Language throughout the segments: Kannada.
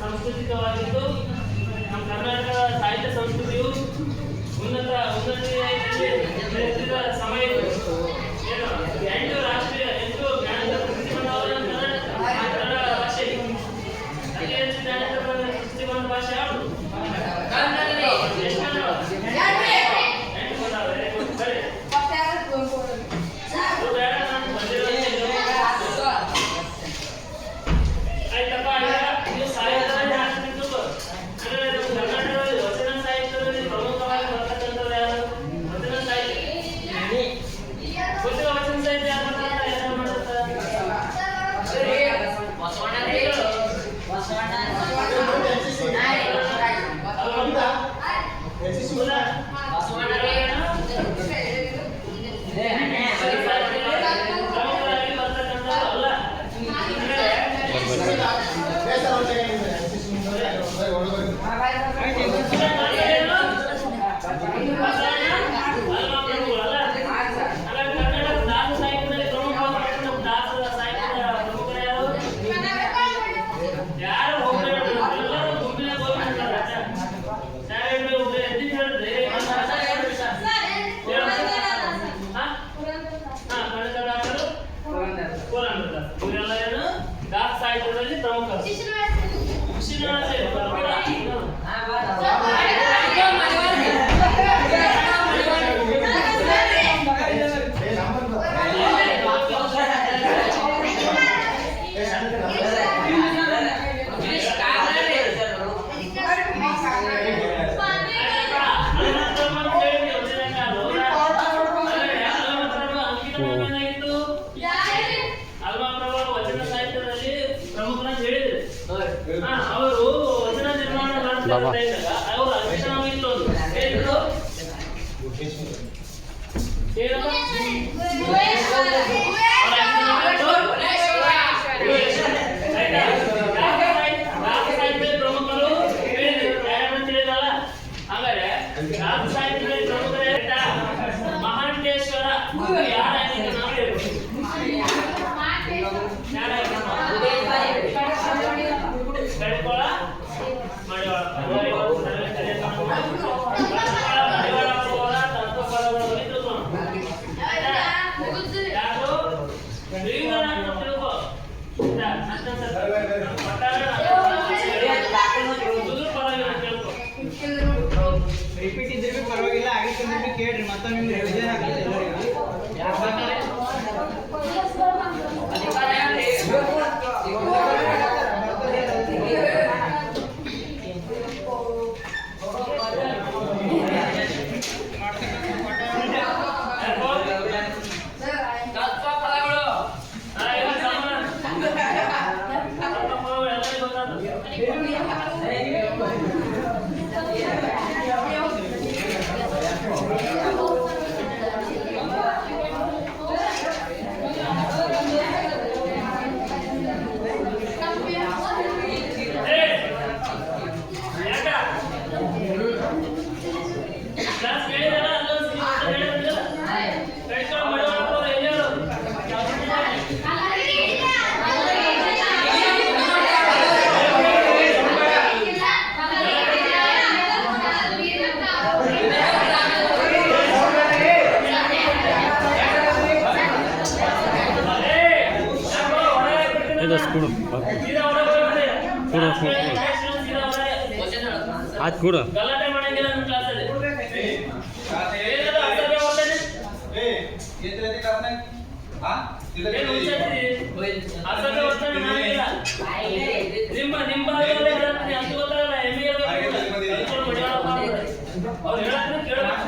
ಸಾಂಸ್ಕೃತಿಕವಾಗಿದ್ದು ನಮ್ಮ ಕರ್ನಾಟಕ ಸಾಹಿತ್ಯ ಸಂಸ್ಕೃತಿಯು ಉನ್ನತಿಯ ಸಮಯ ಏನು 8 ರಾಷ್ಟ್ರೀಯ 8 ಜ್ಞಾನದ ಪ್ರಶಸ್ತಿ ಬಂದವರು ಕನ್ನಡ ಭಾಷೆ. ಅತಿ ಹೆಚ್ಚು ಜ್ಞಾನದ ಪ್ರಶಸ್ತಿ ಬಂದ ಭಾಷೆ ಯಾವುದು? ಅವರು ವಚನ ನಿರ್ಮಾಣ ಅವರು ಅಧಿಷ್ಠಾನವಾಗಿತ್ತು ಪ್ರಮುಖರು ತಿಳಿದಲ್ಲ. ಹಾಗಾದ್ರೆ ರಾಜ ಸಾಹಿತ್ಯದಲ್ಲಿ ಪ್ರಮುಖರೇ ಮಹಾಂತೇಶ್ವರ ಯಾರ ರಿಪೀಟ್ ಇದ್ರೆ ಪರವಾಗಿಲ್ಲ, ಆಗಿತ್ತು ಕೇಳ್ರಿ ಮತ್ತೊಮ್ಮೆ ನಿಮ್ಗೆ ರಿವಿಷನ್ ಆಗಲಿ आज ಕೂಡ ಗಲಾಟೆ ಮಾಡಂಗಿಲ್ಲ ನಮ್ಮ ಕ್ಲಾಸಲ್ಲಿ. ಏನದು ಅಸಭ್ಯ ವರ್ತನೆ? ಏನು ಹುಚ್ಚಾಗ್ತಿದೆ? ಅಸಭ್ಯ ವರ್ತನೆ ಮಾಡಂಗಿಲ್ಲ. ನಿಮ್ಮ ಭಾಗದಲ್ಲಿ ಹೇಳ್ತೀನಿ, ಅಂತ ಗೊತ್ತಾಗಲ್ಲ. ಎಮ್ಮಿಗೆ ಅವ್ರು ಹೇಳೋದನ್ನ ಕೇಳಬೇಕು.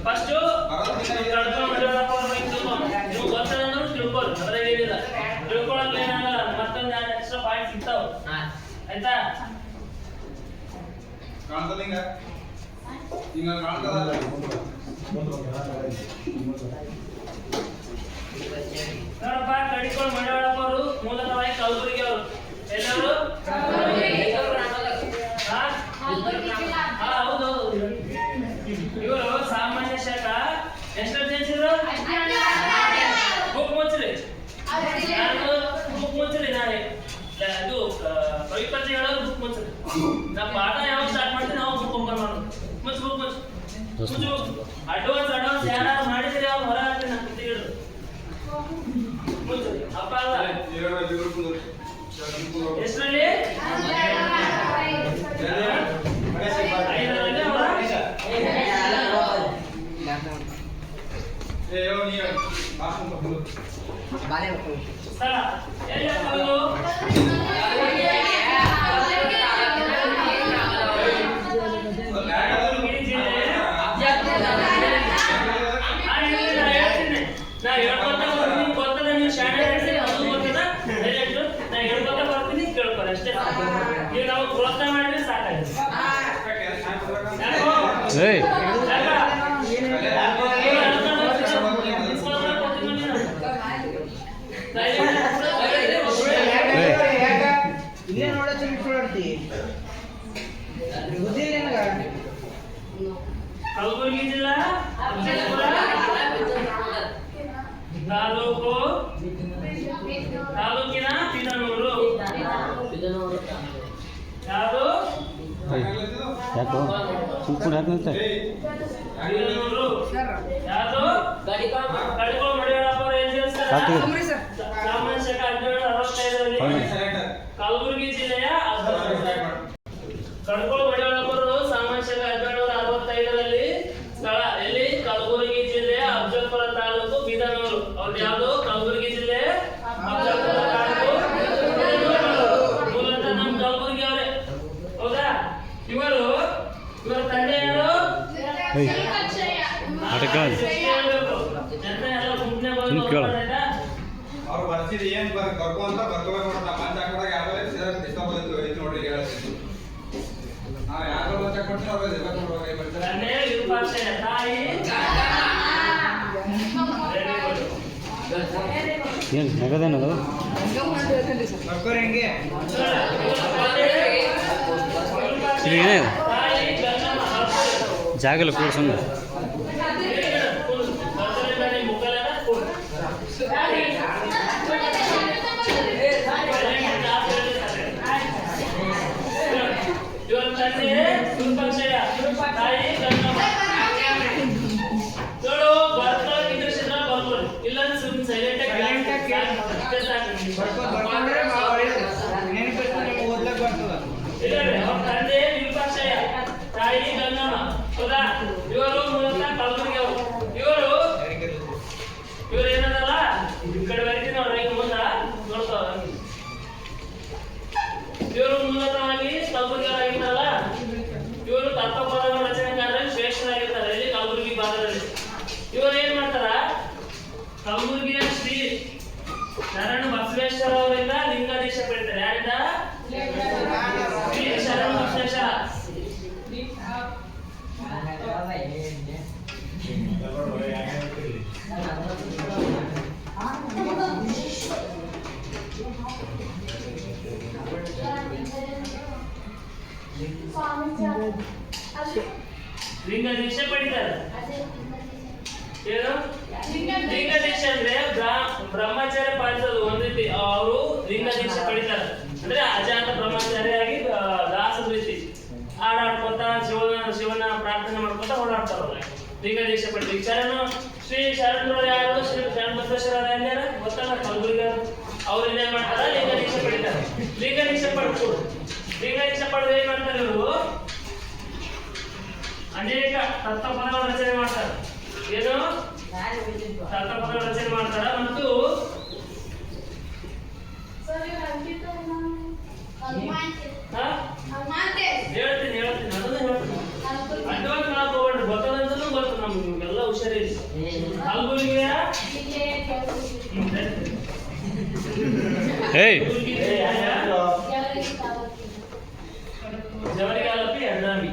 ಫಸ್ಟ್ ಆಯ್ತಾ? ಕಾಣ್ತದ ಹಿಂಗ ಕಾಣ್ತದ. ನೋಡಪ್ಪ, ಕಡಿಕೋಳು ಮಂಡಳಪ್ಪ ಅವರು ಮೂಲತಃವಾಗಿ ಕಲಬುರಗಿ ಅವರು. ಎಲ್ಲವರು? ಹೌದು. ಇವರು ಸಾಮಾನ್ಯ ಶಾಖ ಎಷ್ಟು ಜನಿಸಿದ್ರು? ಬುಕ್ ಮುಚ್ಚ್ರಿ, ನಾನು ಬುಕ್ ಮುಚ್ಚ್ರಿ. ನಾಳೆ ಇದು ಪವಿತ್ರ ಹೇಳೋದು ಬುಕ್ ಮುಚ್ಚ್ರಿ. ನಮ್ಮ ಪಾಠ ಯಾವಾಗ ಸ್ಟಾರ್ಟ್ ಮಾಡ್ತೀವಿ ನಾವು ಬುಕ್ ಓಪನ್ ಮಾಡೋದು. ಮುಚ್ಚು ಬುಕ್ ಮುಚ್ಚು. ಅಡ್ವಾನ್ಸ್ ಯಾರು ಮಾಡಿದ್ರೆ ಅವ್ರು ಹೊರ ಹಾಕ್ತೀನಿ ನಾನು ಕುತ್ತಿ ಹಿಡಿದು ಮುಚ್ಚ್ರಿ. ಅಪ್ಪ ಅಲ್ಲ ಎಷ್ಟರಲ್ಲಿ? ಸ್ಥಳ ಎಲ್ಲಿ ಹೋಗೋದು? ನಾ ಹೇಳ್ಕೊತ ಬರ್ತೀನಿ, ಗೊತ್ತದ ನೀವು ಶಾಣೆ ಹೇಳ್ತೀನಿ, ಅದು ಗೊತ್ತದ ಡೈರೆಕ್ಟ್ ನಾ ಹೇಳ್ಕೊತ ಬರ್ತೀನಿ, ಕೇಳ್ಕೊರಿ ಅಷ್ಟೇ. ನೀವು ನಾವು ಪ್ರೋತ್ಸಾಹ ಮಾಡಿದ್ರೆ ಸಾಕಾಗಿದೆ. ಇಲ್ಲೇ ನೋಡೋದು ಇಟ್ಕೊಳ್ತಿ ಬುದ್ಧಿ ನಿನಗ. ಕಲಬುರಗಿ ಜಿಲ್ಲಾ ತಾಲೂಕಿನ ಬಿದನೂರು. ಯಾವುದು? ಬಿದನೂರು. ಯಾವುದು? ಕಡಿಕೋಳು ಮಡಿವಾಳಪ್ಪ ಅವರು ಎಲ್ಲಿ ಜನಿಸ್ತಾರೆ? ಸಾಮಾನ್ಯ ಶಾಖ 1765ರಲ್ಲಿ ಕಲಬುರಗಿ ಜಿಲ್ಲೆಯ ಕಡಿಕೋಳು ಮಡಿವಾಳಪ್ಪ ಅವರು ಸಾಮಾನ್ಯ ಶಾಖ 1765ರಲ್ಲಿ ಸ್ಥಳ ಎಲ್ಲಿ? ಕಲಬುರಗಿ ಜಿಲ್ಲೆಯ ಅಫಜಲ್ಪುರ ತಾಲೂಕು ಬಿದನೂರು. ಅವ್ರು ಯಾವುದು? ಕಲಬುರಗಿ ಜಿಲ್ಲೆ ಅಫಜಲ್ಪುರ ತಾಲೂಕು ಬಿದನೂರು. ಮೂಲತಃ ನಮ್ಮ ಕಲಬುರಗಿ ಅವರೇ, ಹೌದಾ? ಇವರ ತಂದೆ ಯಾರು? ಅವ್ರು ಬರ್ಸಿದ್ ಏನ್ ಕರ್ಕೊಂತ ಬರ್ಕೋಬೇಕು ನೋಡ್ತಾ ಮಂಚ ಹಾಕಿದಾಗ ಯಾವ್ದಾರ ಇಷ್ಟ ಬಂದಿತ್ತು ಐತಿ ನೋಡ್ರಿ ಹೇಳ್ತೀನಿ. ನಾವು ಯಾರು ಮಂಚ ಕೊಡ್ತೀವಿ ಅವ್ರು ಎಲ್ಲ ನೋಡ್ಬೇಕು. ತಂದೆ ವಿರೂಪಾಕ್ಷಯ್ಯ, ತಾಯಿ ಏನು ನಗದೇನದು ಬರ್ಕೋರಿ ಹೆಂಗೆ ಇಲ್ಲಿ ಏನಿದೆ ತಾಯಿ ಗಂಗಮ್ಮ. ಜಾಗಲ್ಲ ಕೂರ್ಸಂದು ಇವರ ತಂದೆ ವಿರೂಪಾಕ್ಷಯ್ಯ, ತಾಯಿ ಗಂಗಮ್ಮ. ನೋಡು, ಬರ್ಕೊಳ್ಳೋಕೆ ಬರ್ಕೊಳ್ಳಿ, ಇಲ್ಲ ಸೈಲೆಂಟ್ ಬರ್ಕೊಂಡ್ರೆ ನೆನಪಿರ್ತದೆ, ಓದ್ಲಕ್ಕೆ ಬರ್ತದ. ಅವ್ರ ತಂದೆ ವಿರೂಪಾಕ್ಷಯ್ಯ, ತಾಯಿ ಗಂಗಮ್ಮ, ಹೌದಾ? ಇವರು ಮೂಲತಃ ಕಲಬುರಗಿ ಅವರು. ಇವರು ಏನದಲ್ಲ ಈ ಕಡೆ ಬರ್ತೀನಿ ಅವ್ರ ಈಗ ಮುಂದ ನೋಡ್ತಾವ. ಇವರು ಮೂಲತಃವಾಗಿ ಕಲಬುರಗಿ ಅವರಾಗಿದ್ದಾರಲ್ಲ, ಇವರು ತತ್ವಪದಗಳ ರಚನೆಕಾರರಲ್ಲಿ ಶ್ರೇಷ್ಠರಾಗಿರ್ತಾರೆ. ಇಲ್ಲಿ ಕಲಬುರಗಿ ಭಾಗದಲ್ಲಿ ಇವರು ಏನ್ ಮಾಡ್ತಾರ? ಕಲಬುರಗಿಯ ಶ್ರೀ ಶರಣ ಬಸವೇಶ್ವರ ಅವರಿಂದ ಲಿಂಗಾದೇಶ ಪಡಿತಾರೆ. ಯಾರಿಂದ? ಶ್ರೀ ಶರಣ ಬಸವೇಶ್ವರ. ಲಿಂಗಾದೇಶ ಪಡಿತಾರೆ. ಏನು ಲಿಂಗಾದೇಶ ಅಂದ್ರೆ ಬ್ರಹ್ಮಚಾರ್ಯ ಪಾಲಿಸೋದು ಒಂದ್ ರೀತಿ. ಅವರು ಲಿಂಗಾದೇಶ ಪಡಿತಾರೆ ಅಂದ್ರೆ ಅಜಾತ ಬ್ರಹ್ಮಚಾರಿಯಾಗಿ ದಾಸದ ರೀತಿ ಹಾಡಾಡ್ಕೊತ ಶಿವನ ಪ್ರಾರ್ಥನೆ ಮಾಡ್ಕೊತ ಓಡಾಡ್ತಾರಲ್ಲ, ಲಿಂಗಾದೇಶ ಪಡಿತೀವಿ. ಶ್ರೀ ಶರಣರು ಯಾರು? ಶ್ರೀ ಶರಣ ಬಸವೇಶ್ವರ ಯಾರು ಗೊತ್ತಲ್ಲ, ಕಲಬುರಗಿ ಅವ್ರು ಏನ್ ಮಾಡ್ತಾರ? ಲಿಂಗಾದೇಶ ಪಡಿತಾರೆ. ಲಿಂಗಾದೇಶ ಪಡ್ಕೊಡು. ಲಿಂಗಾದೇಶ ಪಡೆದು ಏನ್ ಮಾಡ್ತಾರೆ? ಇವರು ಅನೇಕ ತತ್ವಪದಗಳ ರಚನೆ ಮಾಡ್ತಾರೆ. ಏನು ತತ್ವಪದಗಳ ರಚನೆ ಮಾಡ್ತಾರ. ಮತ್ತು ಹೇಳ್ತೀನಿ ಅದನ್ನ ಹೇಳ್ತೀನಿ. ಅಡ್ವಾನ್ಸ್ ನಾವು ತಗೊಂಡ್ರಿ ಗೊತ್ತದಂತೂ ಗೊತ್ತು ನಮ್ಗೆ, ನಿಮ್ಗೆಲ್ಲ ಹುಷಾರಿರಿ. ಕಲಬುರಗಿಯ ಏಯ್ ಜವರಿಗಾಲಪಿ ಅಡ್ರಾಮಿ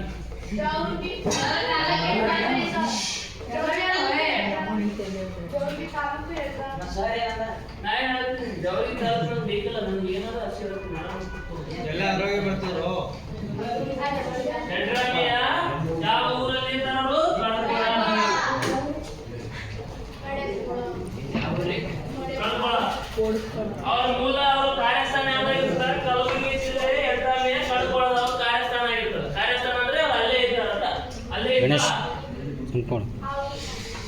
ನಾನ್ ಹೇಳ್ತೀನಿ ಜವರಿ ತಾಲೂಕು ಬೇಕಲ್ಲ ನನ್ಗೆ ಏನಾದ್ರು ಅಕ್ಷರ ಎಲ್ಲ ಆರೋಗ್ಯ ಬರ್ತದ್ರು ಅಡ್ರಾಮಿಯ ಯಾವ ಊರಲ್ಲಿ ಇದ್ದಾರೋ ಅವ್ರ ಮೂಲ ಅವ್ರ ಕಾರ್ಯಸ್ಥಾನ ಯಾವ್ದಾಗಿರ್ತಾರೆ ಕಲಬುರಗಿ ಜಿಲ್ಲೆ ಅಡ್ರಾಮಿಯ ಕಳ್ಕೊಳ್ಳೋದು ಅವ್ರ ಕಾರ್ಯಸ್ಥಾನ ಆಗಿರ್ತದೆ ಕಾರ್ಯಸ್ಥಾನ ಅಂದ್ರೆ ಅವ್ರು ಅಲ್ಲೇ ಇದ್ದಾರಲ್ಲ ಅಲ್ಲೇ ಗಣೇಶ್ ಅನ್ಕೊಂಡು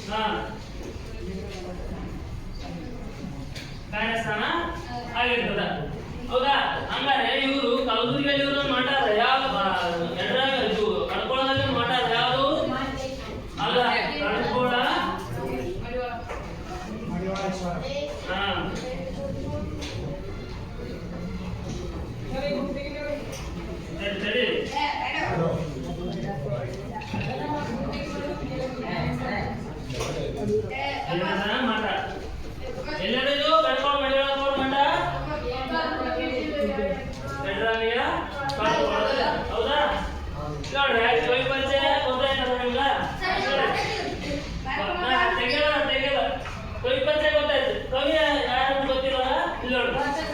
ಹಾ ಕಾರ್ಯಸ್ಥಾನ ಆಗಿರ್ತದ ಹೌದಾ ಹಂಗಾರೆ ಇವರು ಕಲಬುರಗಿಯಲ್ಲಿ ಇವರು ಮಾಡ್ಯಾರ ಯಾವ ಇದು ಕಡ್ಕೊಳ್ಳೋದಲ್ಲಿ ಮಾಡ್ಯಾರ ಯಾವುದು ಅಲ್ಲ ಕಡ್ಕೊಳ್ಳ ಹಾ ಸರಿ ಮಾಡ ಎಲ್ಲರಿಗೂ ಕಡ್ಕೊಳ್ಳೋ ಮಡಿವಾಳ ಮಠ ಬೆಡ್ರಾಮಿಯ ಹೌದಾ ನೋಡ್ರಿ ಕವಿ ಪರಿಚಯ ಗೊತ್ತಾಯ್ತದ ನಿಮ್ಗ ತೆಗೆದ ಕವಿ ಪರಿಚಯ ಗೊತ್ತಾಯ್ತು ಕವಿ ಯಾರು ಗೊತ್ತಿಲ್ಲ ಇಲ್ಲ ನೋಡ್ರಿ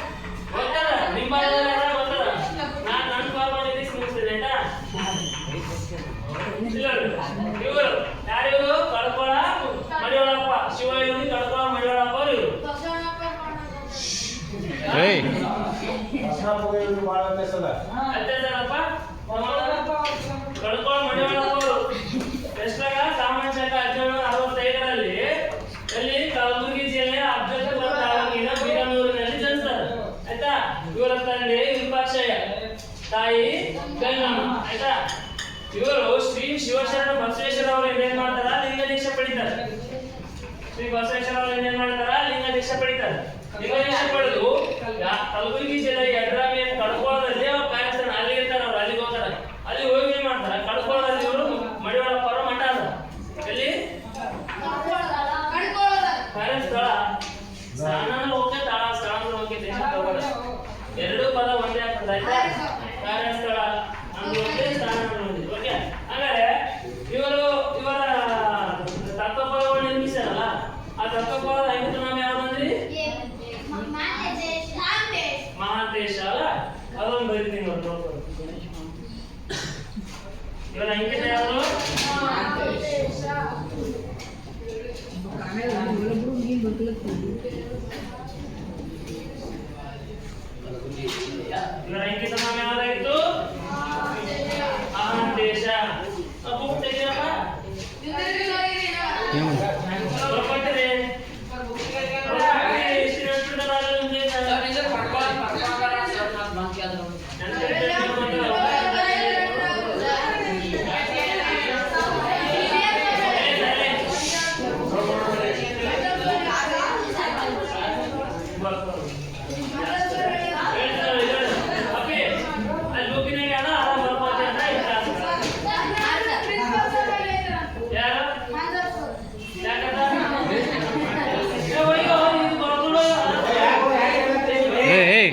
ಗೊತ್ತದ ನಿಮ್ಮ ಯಾರು ಗೊತ್ತದ ನಾನು ನನ್ನ ಕಾಲ್ ಮಾಡಿದ್ದೀವಿ ಮುಗಿಸ್ತೀನಿ ಆಯ್ತಾ ಇಲ್ಲ ನೋಡ್ರಿ ಇವರು ಯಾರಿವರು ಕಡ್ಕೊಳ ಮಡಿವಾಳಪ್ಪ ಶಿವ ಇವ್ರಿಗೆ ಕಡ್ಕೊಳ ಮಡಿವಾಳಪ್ಪ ಅವ್ರು ಇವರು ಏಯ್ ಅತ್ಯಾಚಾರಪ್ಪ ಕಡ್ಕೊಳ ಮಡಿವಾಳಪ್ಪ ಅವರು ಎಷ್ಟಾಗ ಸಾಮಾಜಿಕ 1765ರಲ್ಲಿ ಅಲ್ಲಿ ಕಲಬುರಗಿ ಜಿಲ್ಲೆಯ ಅಫಜಲ್ಪುರ ತಾಲೂಕಿನ ಬೀರನೂರಿನಲ್ಲಿ ಜನಿಸ್ತಾರೆ ಆಯ್ತಾ ಇವರ ತಂದೆ ವಿರೂಪಾಕ್ಷಯ್ಯ ತಾಯಿ ಗಂಗಮ್ಮ ಆಯ್ತಾ ಇವರು ಶ್ರೀ ಶಿವಶರಣ ಬಸವೇಶ್ವರ ಅವರು ಏನ್ ಮಾಡ್ತಾರ ಲಿಂಗ ದೀಕ್ಷೆ ಪಡಿತಾರೆ ಶ್ರೀ ಬಸವೇಶ್ವರ ಅವರು ಏನ್ ಮಾಡ್ತಾರ ಲಿಂಗ ದೀಕ್ಷೆ ಪಡಿತಾರೆ ಲಿಂಗ ದೀಕ್ಷೆ ಪಡೆದು ಕಲಬುರಗಿ ಜಿಲ್ಲೆ ಅಡ್ರಾಮಿ ಕಡ್ಕೊಳ್ಳೋದಲ್ಲಿ ಅವ್ರ ಕಾರ್ಯಸ್ಥಾನ ಅಲ್ಲಿ ಇರ್ತಾರೆ ಅವ್ರು ಅಲ್ಲಿಗೆ ಹೋಗ್ತಾರೆ ಅಲ್ಲಿ ಹೋಗಿ ಏನ್ ಮಾಡ್ತಾರೆ ಕಡ್ಕೊಳ್ಳೋದಲ್ಲಿ ಇವರು ಮಡಿವಾಳಪ್ಪ ಅವರ ಮಠ ಅದ ಎಲ್ಲಿ ಕಾರ್ಯಸ್ಥಳ ಸ್ನಾನ ಹೋಗಿ ತಾಳ ಸ್ಥಳ ಹೋಗಿ ಎರಡು ಪದ ಒಂದೇ ಆಗ್ತದೆ ಆಯ್ತಾ ಕಾರ್ಯಸ್ಥಳ ಅಂದ್ರೆ ಸ್ಥಾನ ಓಕೆ ಹಾಗಾದ್ರೆ ಇವರ ತತ್ವಪದಗಳು ನಿರ್ಮಿಸ್ಯಾರಲ್ಲ ಆ ತತ್ವಪದದ ಐದು ನಾಮ ಯಾವ್ದಂದ್ರಿ ಮಹಾಂತೇಶ ಅಲ್ಲ ಅದೊಂದು ಬರೀತೀನಿ ನೋಡ್ರಿ ಇವರ ಅಂಕಿತ ಯಾರು ಇವರ ಅಂಕಿತ ನಾಮ ಯಾವ್ದಾಗಿತ್ತು ಮಹಾಂತೇಶ ಬುಕ್ ತೆಗಿಯಪ್ಪ ಬರ್ಕೊಟ್ಟಿರಿ ಏಯ್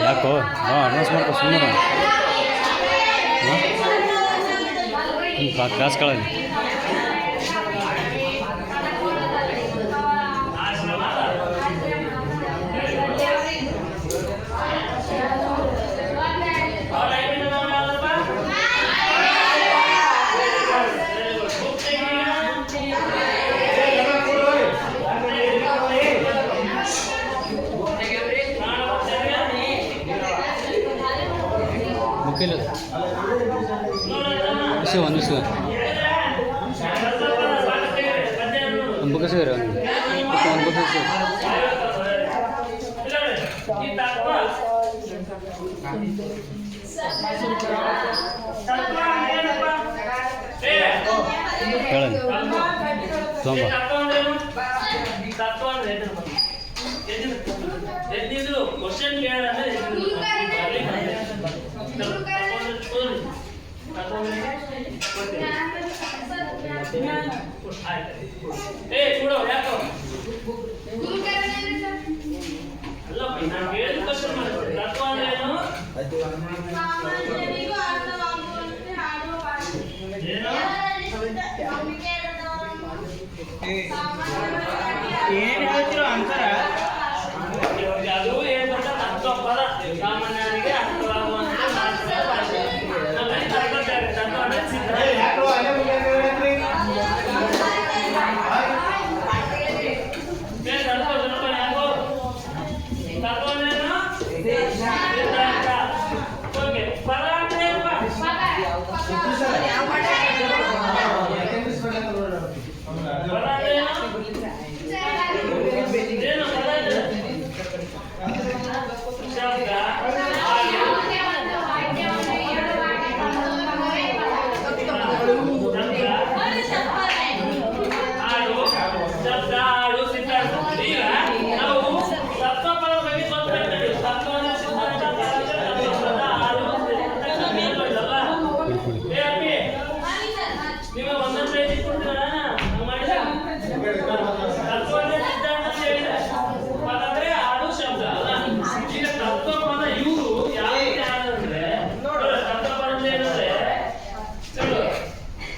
ಯಾಕೋ ಅಡ್ವಾನ್ಸ್ ಮಾಡ್ಕೊ ಸುಮ್ಮನೆ ಕ್ಲಾಸ್ಗಳಲ್ಲಿ ಮುಖ್ಯ ಒಂದು ಬುಕ್ ಸಿಗ್ರಿ ಒಂದು ಬುಕ್ ಈ ತತ್ವ ತತ್ವ ಏನಪ್ಪ ಹೇಳಿ ತೊಂಬ ತತ್ವ ಅಂದ್ರೇನು? ತತ್ವ ಅಂದ್ರೆ ಎದ್ದಿದ್ರು ಕ್ವಶನ್ ಕೇಳಂದ್ರೆ ಏ ಕೊಡೋ ಯಾಕೋ ಅಲ್ಲಪ್ಪ ನಾನು ಹೇಳಿದ ಕ್ವಶನ್ ಮಾಡ್ತೀನಿ. ತತ್ವ ಅಂದ್ರೆ ಏನು? ಏನ್ ಹೇಳ್ತಿರೋ ಅಂತಾರ ಅದು ಏನ್ ಗೊತ್ತಾ? ತತ್ವ ಪದ ಸಾಮಾನ್ಯರಿಗೆ ಅರ್ಥವಾಗುವಂತೆ ಮಾತ್ರ ಭಾಷೆ. ನಮ್ಮಲ್ಲಿ ತತ್ವ ಅಂದ್ರೆ ಸಿದ್ಧ. ಯಾಕೋ ಅಲ್ಲೇ ಮುಗಿದ್ರಿ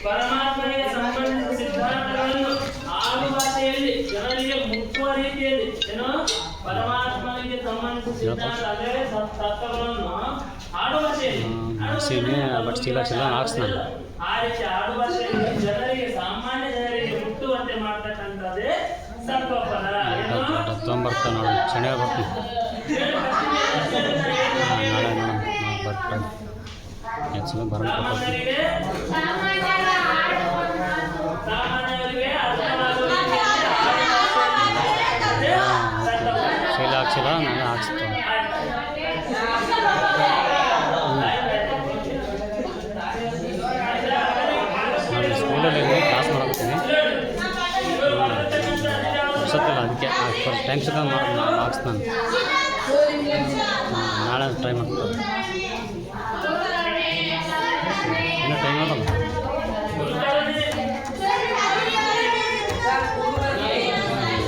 ಪರಮಾತ್ಮನಿಗೆ ಸಂಬಂಧಿಸಿದ ಸಿದ್ಧಾಂತಗಳನ್ನು ಆಡು ಭಾಷೆಯಲ್ಲಿ ಜನರಿಗೆ ಮುಟ್ಟುವ ರೀತಿಯಲ್ಲಿ ಏನು ಪರಮಾತ್ಮನಿಗೆ ಸಂಬಂಧಿಸಿದ ಸಿದ್ಧಾಂತ ಅಂದರೆ ತತ್ವಗಳನ್ನು ಆಡು ಭಾಷೆಯಲ್ಲಿ ಆ ರೀತಿ ಆಡು ಭಾಷೆಯಲ್ಲಿ ಜನರಿಗೆ ಸಾಮಾನ್ಯ ಜನರಿಗೆ ಮುಟ್ಟುವಂತೆ ಮಾಡ್ತಕ್ಕಂಥದ್ದೇ ತತ್ವಪದ. ತೊಂಬರ್ತಾ ನೋಡಿ ಚೆನ್ನಾಗಿ ಬರ್ತೀನಿ ನಾಳೆ ಬರ್ತಾರೆ ಹೆಚ್ಚಿಗೆ ಸಾಮಾನ್ಯರಿಗೆ ಶೈಲ ಹಾಕ್ಸಿಲ್ಲ ನಾಳೆ ಹಾಕ್ಸ್ತೀನಿ ನಾನು ಸ್ಕೂಲಲ್ಲಿ ಕ್ಲಾಸ್ ಮಾಡ್ತೀನಿ ಅನ್ಸತ್ತಲ್ಲ ಅದಕ್ಕೆ ಟೈಮ್ ಸಿಕ್ಕ ಹಾಕ್ಸ್ತಾನೆ ನಾಳೆ ಟ್ರೈ ಮಾಡ್ತೀನಿ ಇನ್ನೂ ಟೈಮ್ ಆಗಲ್ಲ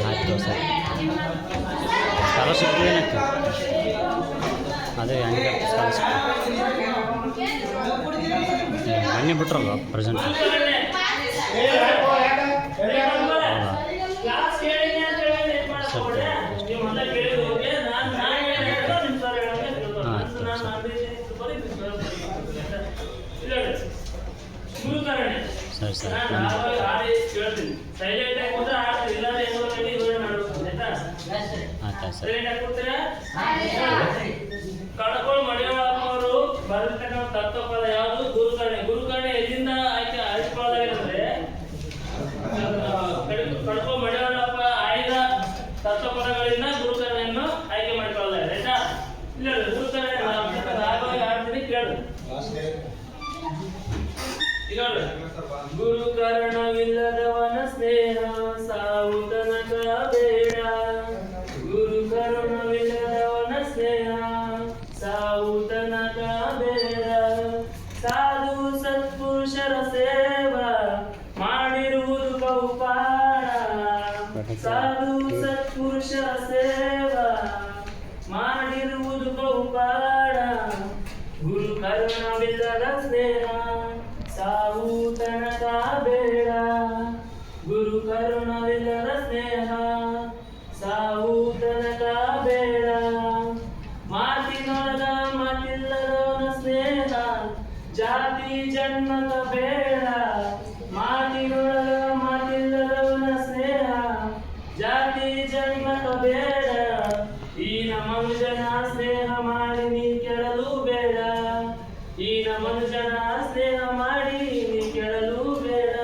ಆಯಿತು ಸರ್ ಸ್ಕಾಲರ್ಶಿಪ್ ಏನಾಯ್ತು ಅದೇ ಹಂಗೆ ಸ್ಕಾಲರ್ಶಿಪ್ ಬನ್ನಿ ಬಿಟ್ರಲ್ವ ಪ್ರೆಸೆಂಟ್ ಸರಿ ಸರಿ ಆಯ್ತು ಸರಿ ಕಡಕೋಳ ಮಡಿಯವರು ಬರೆದಿರ್ತಕ್ಕಂಥ ತತ್ವಪದ ಯಾವುದು? ಗುರುಕರ್ಣೆ. ಗುರುಕರ್ಣೆ ಎಲ್ಲಿಂದ ಆಯ್ದುಕೊಳ್ಳಲಾಗಿದ್ರೆ ಕಡಕೋಳ ಮಡಿಯವರಪ್ಪ ಆಯ್ದ ತತ್ವಪದಗಳಿಂದ ಗುರುಕರ್ಣೆಯನ್ನು ಆಯ್ಕೆ ಮಾಡಿಕೊಳ್ಳಲಾಗಿದೆ ಆಯ್ತಾ? ಇಲ್ಲ ಗುರುಕರ್ಣೆ ರಾಗವಾಗಿ ಆಡ್ತೀನಿ ಕೇಳು. ಈಗ ಗುರುಕರ್ಣವಿಲ್ಲದವನ ಸ್ನೇಹ ಸಾವು ತನಕ ಬೇಡ. ಗುರುಕರ್ಣವಿಲ್ಲದವನ ಸ್ನೇಹ ಸಾವು ತನಕ ಬೇಡ. ಸಾಧು ಸತ್ಪುರುಷರ ಸೇವಾ ಮಾಡಿರುವುದು ಬಹುಪಾಡ. ಸಾಧು ಸತ್ಪುರುಷರ ಸೇವಾ ಮಾಡಿರುವುದು ಬಹುಪಾಡ. ಗುರುಕರ್ಣವಿಲ್ಲದ ಸ್ನೇಹ ಸಾವು ತನಕ ಬೇಡ. ಗುರುಕರ್ಣವಿಲ್ಲದ ಸ್ನೇಹ ಸಾವು ತನಕ ಬೇಡ. ಮಾತಿನೊಳಗ ಮಾತಿಲ್ಲದವನ ಸ್ನೇಹ ಜಾತಿ ಜನ್ಮದ ಬೇಡ. ಮಾತಿನೊಳಗ ಮಾತಿಲ್ಲದವನ ಸ್ನೇಹ ಜಾತಿ ಜನ್ಮದ ಬೇಡ. ಈ ಮನುಜನ ಸ್ನೇಹ ಮಾಡಿ ನೀ ಕೆಡಲು ಬೇಡ. ಈ ಮನುಜನ ಸ್ನೇಹ ಮಾಡಿ ನೀ ಕೆಡಲು ಬೇಡ.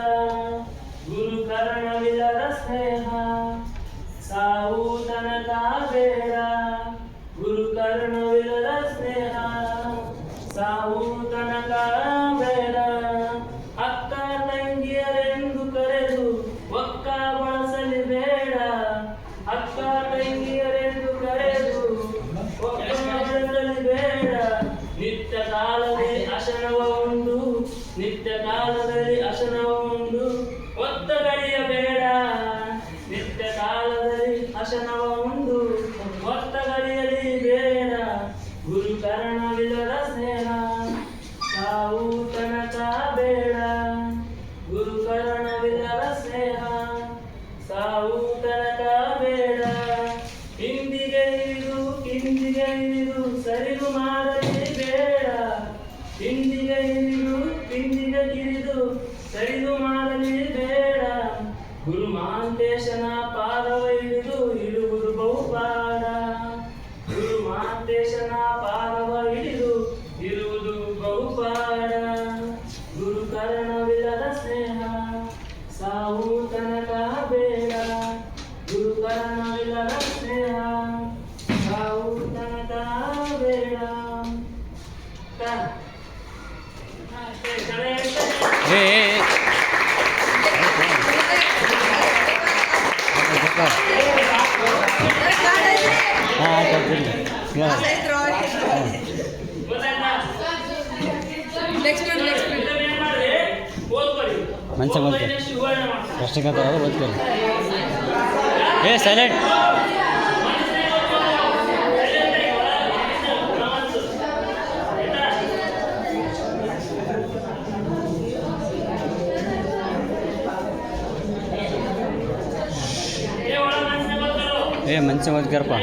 ಗುರುಕರ್ಣವಿಲ್ಲದ ಸ್ನೇಹ ಸಾವು ತನಕ ಬೇಡ. ನಿತ್ಯ ಕಾಲದಲ್ಲಿ ಅಶನವ ಉಂಡು ಒತ್ತ ಗಡಿಯಬೇಡ. ನಿತ್ಯ ಕಾಲದಲ್ಲಿ ಅಶನವ ಉಂಡು ಒತ್ತ ಗಡಿಯಲಿ ಬೇಡ. ಗುರುಕರಣವಿಲ್ಲದ ಸ್ನೇಹ ಸಾವು ತನಕ ಬೇಡ. ಗುರುಕರಣವಿಲ್ಲದ ಸ್ನೇಹ ಸಾವು ತನಕ ಬೇಡ. ಹಿಂದಿಗೆ ಇಳಿದು ಕಿಂದಿಗೆ ಇಳಿದು ಸರಿದು ಮಾಡಲಿ ಬೇಡ. ಹಿಂದಿಗೆ ಇಳಿದು ಕಿಂದಿಗೆ ಕಿರಿದು ಸರಿದು ಮಾಡಲಿ ಬೇಡ. ಗುರು ಮಹಾಂತೇಶನ ಪಾದವ ಹಿಡಿದು ಇಡುವುದು ಬಹುಪಾಡ. ಗುರು ಮಹಾಂತೇಶನ ಪಾದವ ಹಿಡಿದು ಇರುವುದು ಬಹುಪಾಡ. ಗುರುಕರಣವಿಲ್ಲದ ಸ್ನೇಹ ಸಾವು ತನಕ ಬೇಡ. ಗುರುಕರಣವಿಲ್ಲದ ಸ್ನೇಹ ಸಾವು ತನಕ ಬೇಡ. ಏ ಹಾಂ ಆಯ್ತು ಮನುಷ್ಯ ಬಂತು ಪ್ರಶ್ನೆಗಂತ ಓದ್ತೀರಿ. ಏ ಸೈಲೆಂಟ್. ಏ ಮನುಷ್ಯ ಓದ್ಕಾರಪ್ಪ.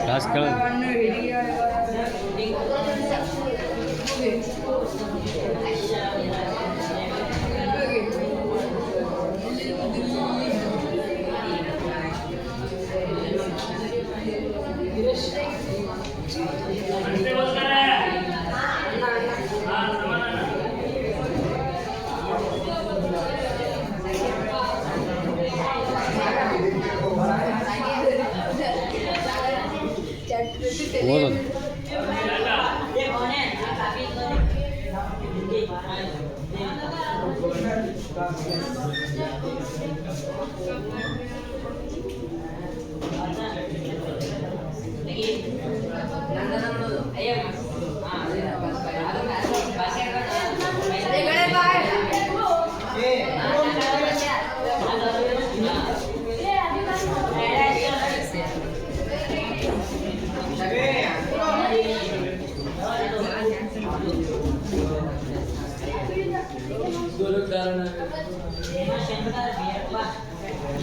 ಕ್ಲಾಸ್ ಕೇಳ ಓದೋದು.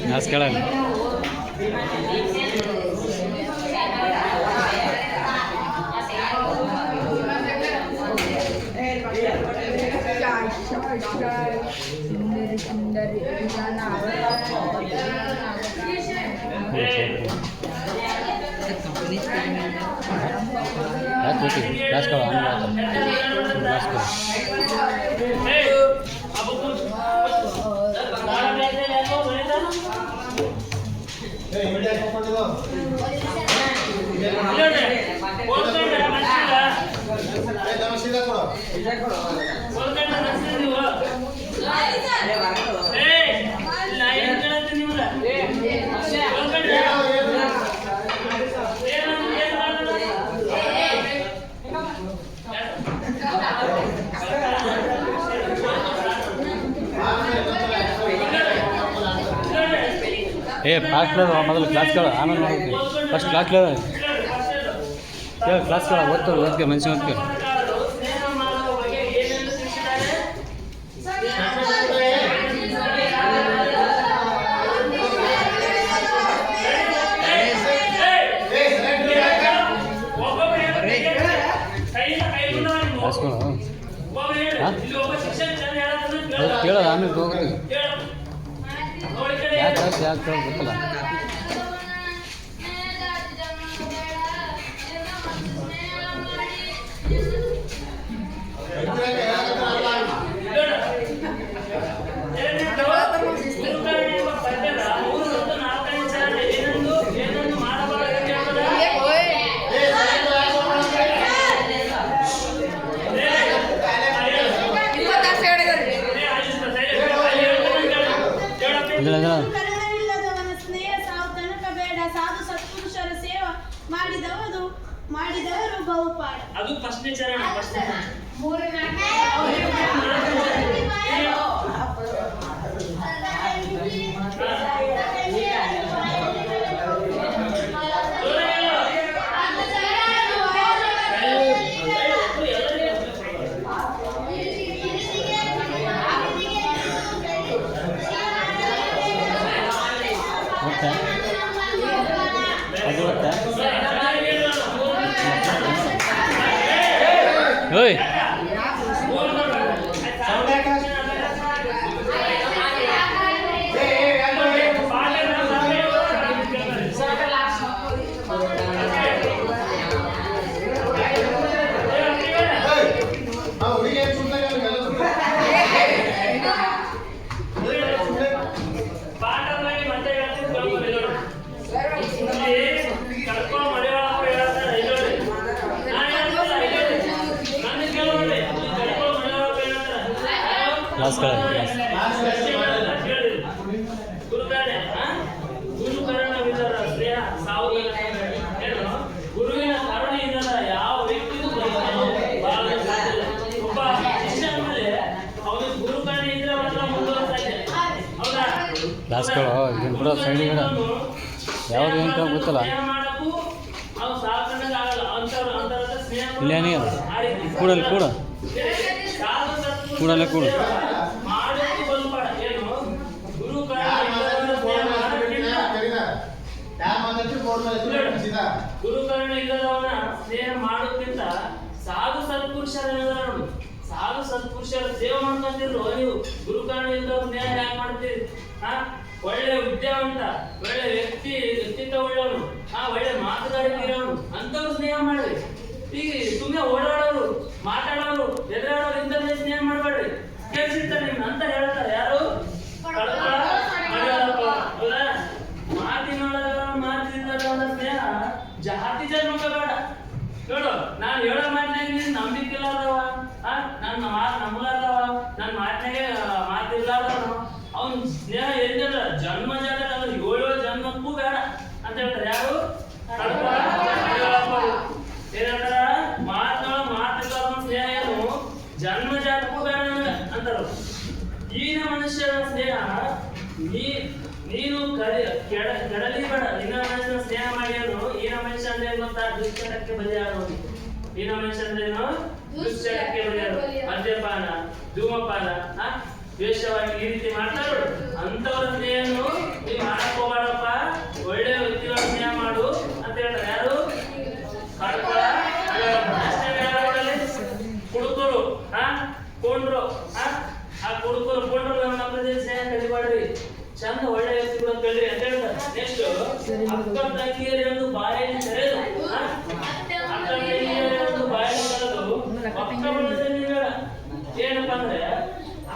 ಕ್ಲಾಸ್ ಕೇಳಲ್ಲ. ಕ್ಲಾಸ್ ಕೇಳ ಕ್ಲಾಸ್ ಕೇಳ. ಏ ಫಾಸ್ಟ್ ಕೇಳ ಮೊದಲು ಕ್ಲಾಸ್ ಕೇಳ ಆಮೇಲೆ ಮಾಡ್ಬೇಕು. ಫಸ್ಟ್ ಕ್ಲಾಸ್ ಕೇಳ ಕ್ಲಾಸ್ ಕೇಳ ಓದ್ಕೆ ಮನುಷ್ಯ ಓದ್ಕೆ. ಕ್ಲಾಸ್ ಕೇಳ ಕೇಳ ಆಮೇಲೆ ಹೋಗ್ತೀವಿ. ಯಾಕೆ ಗೊತ್ತಿಲ್ಲ. ಮಾಡಿದವರು ಬಹುಪಾಠ. ಅದು ಫಸ್ಟ್ನೇ ಚರಣ. ಮತ್ತೆ ಅದು ಮತ್ತೆ ಓಯ್ ಕ್ಲಾಸ್ ಗುರುವಿನ ಕರುಣೆಯಿಂದ ಯಾವ ವ್ಯಕ್ತಿಗೂ ಒಬ್ಬ ಶಿಷ್ಯ ಮೇಲೆ ಅವನು ಗುರು ಕರುಣೆ ಇದ್ರೆ ಮಾತ್ರ ಮುಂದುವರೆಸಾಧ್ಯ. ಹೌದಾ? ಕ್ಲಾಸ್ಗಳು ಇದನ್ನು ಬಿಡೋ ಸೈಡಿಗೆ ಯಾವುದು ಅಂತ ಗೊತ್ತಲ್ಲ ಇಲ್ಲೇನೇ ಕೂಡಲ್ಲಿ ಕೂಡ ಕೂಡಲೇ ಕೂಡ ಗುರುಕರುಣೆ ಇಲ್ಲದವನ ಸ್ನೇಹ ಮಾಡೋದ್ಕಿಂತ ಸಾಧು ಸತ್ಪುರುಷರ ಸಾಧು ಸತ್ಪುರುಷರ ಸೇವೆ ಮಾಡ್ಕೊಂತಿದ್ರು ನೀವು. ಗುರುಕರುಣೆ ಇಲ್ಲದವ್ರ ಸ್ನೇಹ ಯಾಕೆ ಮಾಡ್ತೀರಿ? ಒಳ್ಳೆ ವಿದ್ಯಾವಂತ, ಒಳ್ಳೆ ವ್ಯಕ್ತಿತ್ವ ಉಳ್ಳವನು, ಒಳ್ಳೆ ಮಾತುಗಾರಿಕೆ ಇರೋನು ಅಂತವ್ರು ಸ್ನೇಹ ಮಾಡ್ರಿ. ಈಗ ಸುಮ್ಮನೆ ಓಡಾಡೋರು, ಮಾತಾಡೋರು, ಎದುರಾಡೋರು ಇಂಥದ್ದೇ ಸ್ನೇಹ ಮಾಡಬೇಡ್ರಿ. ಕೇಳಿಸಿರ್ತಾರೆ ನಿಮ್ನ ಅಂತ ಹೇಳ್ತಾರೆ ಯಾರು? ಹೌದಾ? ಮಾತಿನಿಂದ ಸ್ನೇಹ ಜಾತಿ ಜನ್ಮಕ ಬೇಡ. ನೋಡು, ನಾನು ಹೇಳೋ ಮಾತಿನಾಗ ನೀನು ನಂಬಿಕಿಲ್ಲಾದವ, ನನ್ನ ಮಾತು ನಂಬಲಾದವ, ನನ್ನ ಮಾತಿನಾಗೆ ಮಾತಿರ್ಲಾದವನು ಅವನ್ ಸ್ನೇಹ ಎಲ್ಲಿಂದ ಜನ್ಮ ಜಾತ 7 ಜನ್ಮಕ್ಕೂ ಬೇಡ ಅಂತ ಹೇಳ್ತಾರೆ ಯಾರು? ಏನಂತಾರ? ಮಾತುಗಳ ಸ್ನೇಹ ಏನು ಜನ್ಮ ಜಾತಕ್ಕೂ ಬೇಡ ಅಂತಾರ. ಈಗಿನ ಮನುಷ್ಯರ ಸ್ನೇಹ ನೀನು ಕೆಡಲಿ ಬೇಡ. ನಿನ್ನ ಮನುಷ್ಯನ ಸ್ನೇಹ ಮಾಡ್ಯಾನು. ಈನ ಮನುಷ್ಯ ಅಂದ್ರೆ ಗೊತ್ತಾ? ದುಶ್ಚಟಕ್ಕೆ ಬಲಿಯಾಡೋದು. ಈನ ಮನುಷ್ಯ ಅಂದ್ರೇನು? ದುಶ್ಚಟಕ್ಕೆ ಬಲಿಯಾಡೋದು. ಮದ್ಯಪಾನ, ಧೂಮಪಾನ, ದ್ವೇಷವಾಗಿ ಈ ರೀತಿ ಮಾಡ್ತಾರೋ ಅಂತವ್ರ ಸ್ನೇಹನು ನೀವು ಮಾಡಕ್ ಹೋಗ್ಬೇಡಪ್ಪ. ಒಳ್ಳೆ ವ್ಯಕ್ತಿಗಳ ಸ್ನೇಹ ಮಾಡು ಅಂತ ಹೇಳ್ತಾರೆ ಯಾರು? ಕುಡುಕರು, ಕೊಂಡ್ರು, ಕುಡುಕರು ನಮ್ಮ ಪ್ರದೇಶ ಸ್ನೇಹ ಕಲಿಬಾಡ್ರಿ. ಚಂದ ಒಳ್ಳೆ ವ್ಯಕ್ತಿಗಳು ಅಂತ ಹೇಳ್ರಿ ಅಂತ ಹೇಳ್ತಾರೆ. ನೆಕ್ಸ್ಟ್ ಅಕ್ಕ ತಂಗಿಯರನ್ನು ಬಾಯಲ್ಲಿ ತೆರೆದು ಅಕ್ಕ ತಂಗಿಯರನ್ನು ಬಾಯಲ್ಲಿ ತೆರೆದು ಪಕ್ಕ ಬಳಸಲಿ ಬೇಡ. ಏನಪ್ಪ ಅಂದ್ರೆ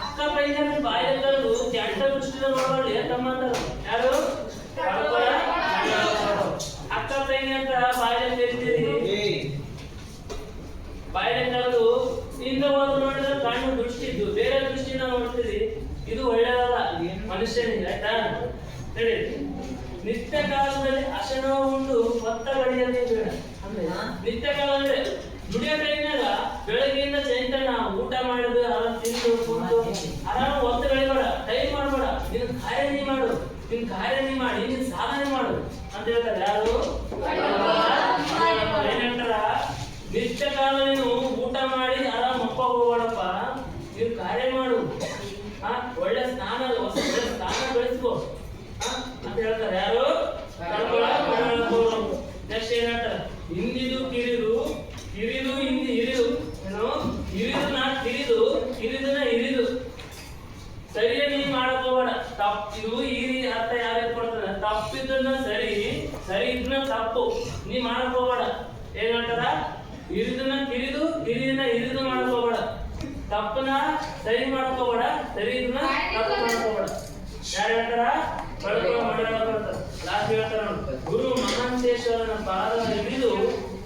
ಅಕ್ಕ ತಂಗಿಯರ ಬಾಯಲ್ಲಿ ತೆರೆದು ಕೆಟ್ಟ ದೃಷ್ಟಿಯಿಂದ ನೋಡೋಳಿ ತಮ್ಮ ಅಂತಾರೆ ಯಾರು? ಅಕ್ಕ ತಂಗಿ ಅಂತ ಬಾಯಲ್ಲಿ ತೆರಿತೀರಿ, ಬಾಯಲ್ಲಿ ತೆರೆದು ಇಂದ ಹೋದ್ರು ನೋಡಿದ್ರೆ ಕಣ್ಣು ದೃಷ್ಟಿ ಇದ್ದು ಬೇರೆ ದೃಷ್ಟಿಯಿಂದ ನೋಡ್ತೀರಿ. ಇದು ಒಳ್ಳೆಯದಲ್ಲ ಮನುಷ್ಯನಿಗೆ, ಆಯ್ತಾ? ಹೇಳಿ, ನಿತ್ಯ ಕಾಲದಲ್ಲಿ ಅಶನ ಉಂಡು ಹೊತ್ತ ಗಡಿಯಲ್ಲಿ ಬೇಡ. ಅಂದ್ರೆ ನಿತ್ಯ ಕಾಲ ಅಂದ್ರೆ ದುಡಿಯೋ ಟೈಮ್ನಾಗ ಬೆಳಗ್ಗೆಯಿಂದ ಚೈತನ್ಯ ಊಟ ಮಾಡಿದ್ರು ಆರಾಮ್ ತಿಂದು ಕುಂತು ಆರಾಮ ಹೊತ್ತು ಬೆಳಿಬೇಡ, ಟೈಮ್ ಮಾಡಬೇಡ. ನಿನ್ ಕಾರ್ಯ ನೀ ಮಾಡು, ನಿನ್ ಕಾರ್ಯ ನೀ ಮಾಡಿ ನಿನ್ ಸಾಧನೆ ಮಾಡು ಅಂತ ಹೇಳ್ತಾರೆ ಯಾರು? ಏನ್ ಹೇಳ್ತಾರ? ನಿತ್ಯ ಕಾಲ ನೀನು ಊಟ ಮಾಡಿ ಆರಾಮ್ ಮಕ್ಕ ಹೋಗ್ಬೇಡಪ್ಪ, ನೀನು ಕಾರ್ಯ ಮಾಡು, ಒಳ್ಳೆ ಸ್ನಾನ ಬೆಳೆಸ್ಕೋ ಅಂತ ಹೇಳ್ತಾರೆ ಯಾರು? ನೆಕ್ಸ್ಟ್ ಏನ್ ಹೇಳ್ತಾರೆ? ಹಿಂದಿದು ಕಿರಿದು ಹಿಂದಿ ಹಿರಿದು ಏನು ಹಿರಿದುನ ಕಿರಿದುನ ಹಿರಿದು ಸರಿಯ ನೀ ಮಾಡಕ್ ಹೋಗ್ಬೇಡ. ಇದು ಈ ಅರ್ಥ ಯಾರು ಕೊಡ್ತಾರೆ? ತಪ್ಪಿದ್ದನ್ನ ಸರಿ ಇದ್ನ ತಪ್ಪು ನೀ ಮಾಡಕ್ ಹೋಗ್ಬೇಡ. ಏನ್ ಹೇಳ್ತಾರ? ಹಿರಿದನ್ನ ಹಿರಿದು ಮಾಡಕ್ ಹೋಗ್ಬೇಡ. ತಪ್ಪನ ಸರಿ ಮಾಡಕ್ ಹೋಗ್ಬೇಡ, ಸರಿ ಇದನ್ನ ತಪ್ಪು ಮಾಡಕ್ ಹೋಗ್ಬೇಡ. ಯಾರು ಹೇಳ್ತಾರ? ಲಾಸ್ಟ್ ಹೇಳ್ತಾರ ನೋಡಿ, ಗುರು ಮಹಾಂತೇಶ್ವರನ ಪಾದ ಹಿಡಿದು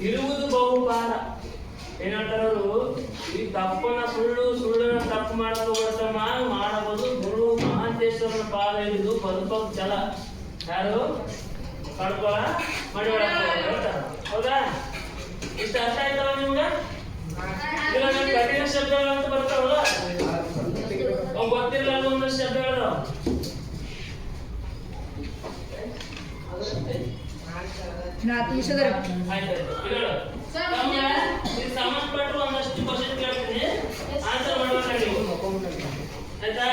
ಇರುವುದು ಬಹುಪಾರ. ಏನ್ ಹೇಳ್ತಾರವರು? ಈ ತಪ್ಪನ ಸುಳ್ಳನ ತಪ್ಪು ಮಾಡಕ್ ಹೋಗ್ಬರ್ತಮ್ಮ, ಮಾಡಬಹುದು. ಗುರು ಮಹಾಂತೇಶ್ವರನ ಪಾದ ಹಿಡಿದು ಬದುಕೋಕ್ ಛಲ. ಯಾರು? ಕಡ್ಕೊಳ ಮಾಡಿ ಹೌದಾ? ಇಷ್ಟು ಅರ್ಥ ಆಯ್ತವ ನಿಮ್ಗೆ? ಇಲ್ಲ ನಮ್ಗೆ ಕಠಿಣ ಶಬ್ದಗಳು ಅಂತ ಬರ್ತಾವಲ್ಲ ಅವು ಗೊತ್ತಿರಲ್ಲ ಒಂದಷ್ಟು ಶಬ್ದಗಳು. ಆಯ್ತು ಹೇಳು. ನಮ್ಗೆ ಇದು ಸಂಬಂಧಪಟ್ಟು ಒಂದಷ್ಟು ಕ್ವಶನ್ ಕೇಳ್ತೀನಿ, ಆನ್ಸರ್ ಮಾಡ್ಬೇಕು ನೀವು. ಆಯ್ತಾ?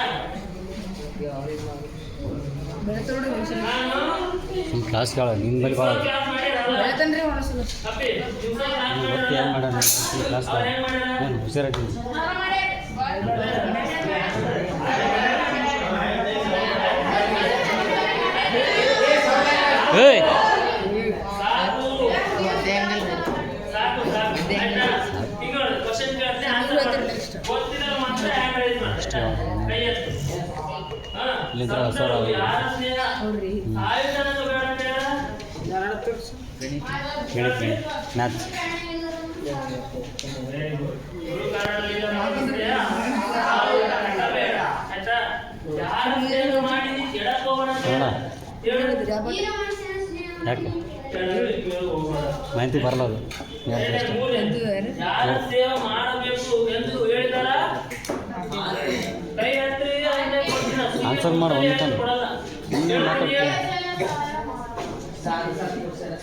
ನಾನು ನಿಮ್ಮ ಕ್ಲಾಸ್ ಕೇಳ ನಿಮ್ಮ ಬಳಿ ಭಾಳ ಕ್ಲಾಸ್ ಮಾಡಿರಲ್ಲ ಅಪ್ಪಿ ನಿಮ್ಮ ಕ್ಲಾಸ್ ಗೊತ್ತಿ ಏನು ಮಾಡಿರಲ್ಲ ಮಾಡೋಣ ಈ ಕ್ಲಾಸ್ ಅವ್ರು ಹೆಂಗ್ ಮಾಡ್ಯಾರ? ಏನು ಹುಷಾರಾಗಿ ಏಯ್ ಸಾಕು ಸಾಕು ಸಾಕು ಆಯ್ತಾ? ಈಗ ನೋಡಿ ಕ್ವಶನ್ ಕೇಳ್ತೀನಿ, ಆನ್ಸರ್ ಮಾಡಿ. ಗೊತ್ತಿಲ್ಲ ಮಾತ್ರ ಹ್ಯಾಂಡ್ ರೈಸ್ ಮಾಡಿ, ಕೈ ಎತ್ತು. ಹಾ, ಇಲ್ಲಿಂದ ಸಂತರು ಹೊಸ ಯಾರ ಸ್ನೇಹ ಆಯುಧನದ ಬೇಡ ಅಂತ ಹೇಳ? ಗಣಿತ ಮ್ಯಾಥ್ ಗುರು ಕಾರಣದಿಂದ ಮಾತ್ರ ಸ್ನೇಹ ಆಯುಧನದ ಬೇಡ. ಆಯ್ತಾ? ಯಾರ ಸ್ನೇಹ ಮಾಡಿ ಕೆಡಕ್ ಹೋಗೋಣ ಅಂತ ಹೇಳ? ಹೇಳು. ಯಾಕೆ ಕೆಡಕ್ಕೆ ಹೋಗೋಣ. ಮಾಹಿತಿ ಬರಲ್ಲ ಅದು ಯಾರ ಸೇವೆ ಮಾಡಬೇಕು ಎಂದು ಹೇಳಿದಾರ ಕೈ ಹತ್ರಿ ಅವನ್ನೇ ಕೊಡ್ತೀನಿ. ಆನ್ಸರ್ ಮಾಡು, ಒಂದು ತಾನು. ಕೊಡಲ್ಲ. ಇನ್ನೇ ಮಾತಾಡ್ತೀನಿ.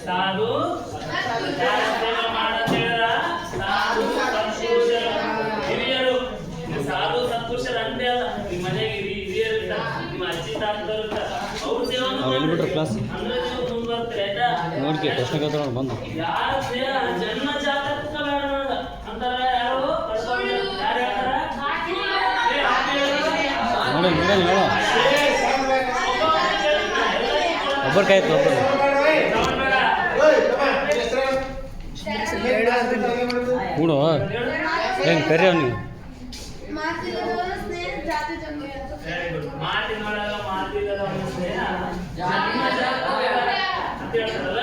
ಸಾಧು ಯಾರ ಸೇವೆ ಮಾಡಂತ ಹೇಳಿದಾರ? ಸಾಧು ಸತ್ಪುರುಷರು ಹಿರಿಯರು. ಇದು ಸಾಧು ಸತ್ಪುರುಷರು ಅಂತೆ ಅಲ್ಲ, ನಿಮ್ಮ ಮನೆಗೆ ಹಿರಿಯರು ಇರ್ತಾರೆ, ನಿಮ್ಮ ಅಜ್ಜಿ ತಾತರು ಇರ್ತಾರೆ, ಅವ್ರ ಸೇವೆಯನ್ನು ಅವ್ರು ಎಲ್ಲಿ ಬಿಟ್ರು ಕ್ಲಾಸ್? ಅಂದ್ರೆ ನೀವು ಮುಂದೆ ಬರ್ತೀರಿ. ಆಯ್ತಾ? ನೋಡ್ಕೆ ಪ್ರಶ್ನೆ ಕೇಳ್ತಾರೆ ನೋಡಿ ಬಂದು ಯಾರ ಸ್ನೇಹ ಜನ್ಮ ಜಾತಕ ಬೇಡ ನನಗ ಅಂತಾರ. ಯಾರು ಯಾರು ಹೇಳ್ತಾರ? ನೋಡಿ ನೋಡಿ ಹೇಳೋ ಒಬ್ಬರು ಕಾಯ್ತು ಒಬ್ಬರು ಕೂಡು ಹೆಂಗೆ ಕರಿ ಅವನಿಗೆ ಮಾತಿನೊಳಗ ಮಾತಿಲ್ಲದ ಒಂದು ಸ್ನೇಹ ಜನ್ಮ ಜಾತಕ ಬೇಡ ಅಂತ ಹೇಳ್ತಾರಲ್ಲ.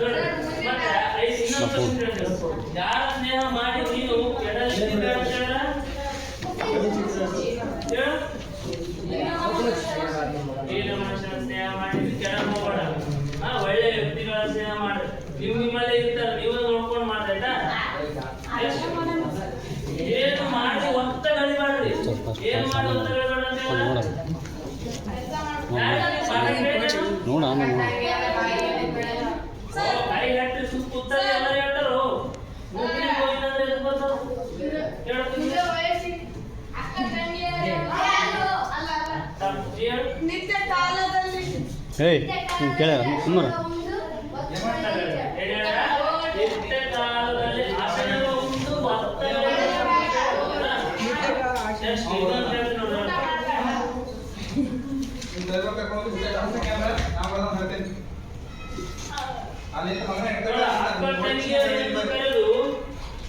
ನೋಡಿ, ಮತ್ತೆ ಇನ್ನೊಂದು question ಹೇಳ್ತೀನಿ. ಯಾರ ಸ್ನೇಹ ಮಾಡಿ ನೀನು ಕೆಡಲಿಕ್ಕೆ ಬೇಡ ಅಂತ ಹೇಳ್ಯಾರ? ಹೇಳು. ಹೀನ ಮನುಷ್ಯನ ಸ್ನೇಹ ಮಾಡಿ ಕೆಡಕ್ ಹೋಗೋಣ. ಒಳ್ಳೆ ವ್ಯಕ್ತಿಗಳ ಸ್ನೇಹ ಮಾಡಿ ನಿಮ್ಮಲ್ಲೇ ಇರ್ತಾರೆ, ನೀವು ನೋಡ್ಕೊಂಡು ಮಾಡ್ರಿ. ಏನು ಮಾಡಿ ಒತ್ತ ಗಳಿಬಾರ್ರಿ. ಏನು ಮಾಡಿ ಒತ್ತ ಗಳಿಬಾರ್ದು ಅಂತ ಹೇಳ? ನೋಡ ಆಮೇಲೆ ನೋಡು ಕೈ ಹಟ್ಟಿ ಸುತ್ತ ಕೂತಾರೆ ಎಲ್ಲ ಹೇಳ್ತಾರೋ. ಮುಗ್ಲಿ ಹೋಗಿದಂದ್ರೆ ಎದ್ದು ಬರ್ತಾವ ಹೇಳ್ತೀನಿ. ನಿತ್ಯ ಕಾಲದಲ್ಲಿ ಏಯ್ ನೀವು ಕೇಳ ಸುಮ್ಮನೆ ನಿತ್ಯ ಕಾಲದಲ್ಲಿ ಆಸನವ ಉಂಟು ಭಕ್ತಗಳ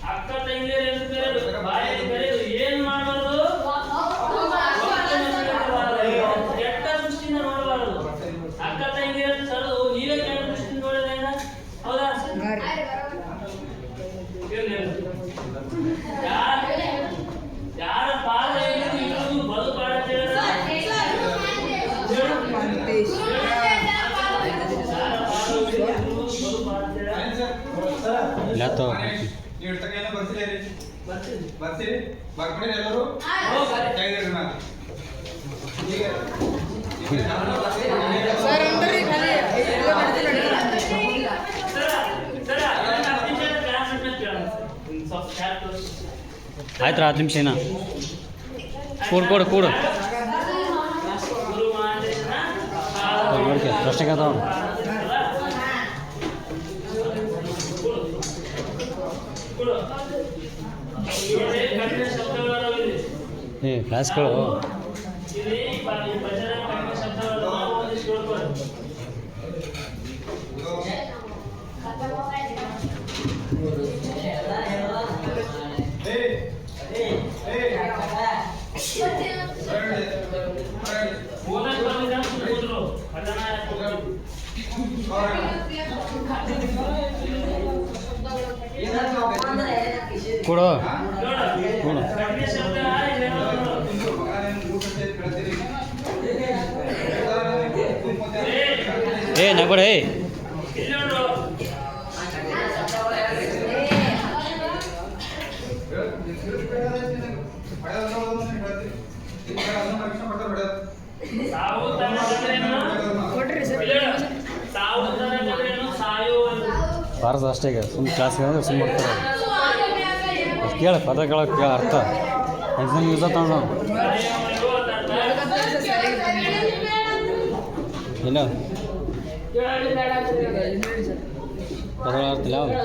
ಅಕ್ಕ ತಂಗಿಯರು ಎಂದು ಕರೆದು ಬಾಯಲ್ಲಿ ಕರೆದು ಏನ್ ಮಾಡಬಾರ್ದು? ಕೆಟ್ಟ ದೃಷ್ಟಿಯಿಂದ ನೋಡಬಾರದು. ಅಕ್ಕ ತಂಗಿಯರು ತರದು ನೀವೇ ಕೆಟ್ಟ ದೃಷ್ಟಿಯಿಂದ ನೋಡಿದ್ರೆ ಹೌದಾ? ಯಾರ ಪಾದ ಇರುವುದು ಬದು ಪಾಡ ಲ್ಯಾತ ನೀವು ಇರ್ತಕ್ಕೇನೋ ಬರ್ತೀರಿ ಬರ್ತೀರಿ ಬರ್ಬಿಡಿ ಎಲ್ಲರೂ ತೆಗೆದಿರಿ ನಾನು ಈಗ ಸರ್ ಅಂದ್ರೆ ಖಾಲಿ ಆಯ್ತು 10 ನಿಮಿಷ ಏನ ಕೂಡು ಕೂಡು ನೋಡ್ಕೆ ಪ್ರಶ್ನೆ ಕೇಳ್ತಾವ ಏ ಕ್ಲಾಸ್ಗಳು ಕೊಡು ಕೊಡು ಏ ನಗಬೇಡ ಏ ಬಾರಸ ಅಷ್ಟೇ ಈಗ ಸುಮ್ಮನೆ ಕ್ಲಾಸ್ಗೆ ಅಂದರೆ ಸುಮ್ಮನೆ ಮಾಡ್ತಾರೆ ಅದು ಕೇಳ ಪದಗಳ ಕೇಳ ಅರ್ಥ ಎಕ್ಸಾಮ್ ಯೂಸ್ ತಗೊಂಡು ಇಲ್ಲ ಪದಗಳ ಅರ್ಥ ಇಲ್ಲ ಯಾವುದು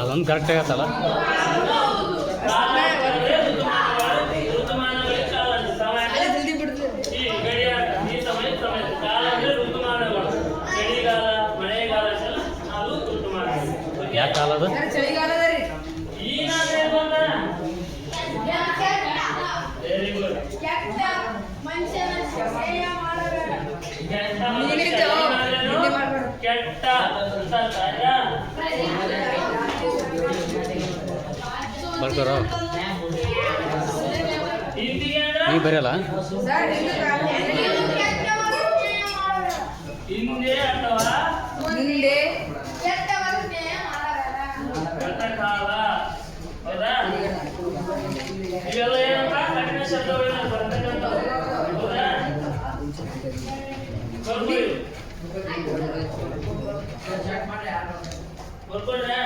ಅದೊಂದು ಕರೆಕ್ಟ್ ಆಗತ್ತಲ್ಲ ಯಾವ ಕಾಲ ಅದು ಕೆಟ್ಟ ಬರ್ತಾರ ನೀವು ಬರೆಯಲ್ಲ ಹಿಂದೆ ಅಥವಾ ಮುಂದೆ ಕಾಲ ಹೌದಾ ಇವೆಲ್ಲ ಏನಪ್ಪ ಕಠಿಣ ಶಬ್ದಗಳು ಬರ್ತಕ್ಕಂಥವು ಹೌದಾ ಬರ್ಕೊಂಡ್ರೆ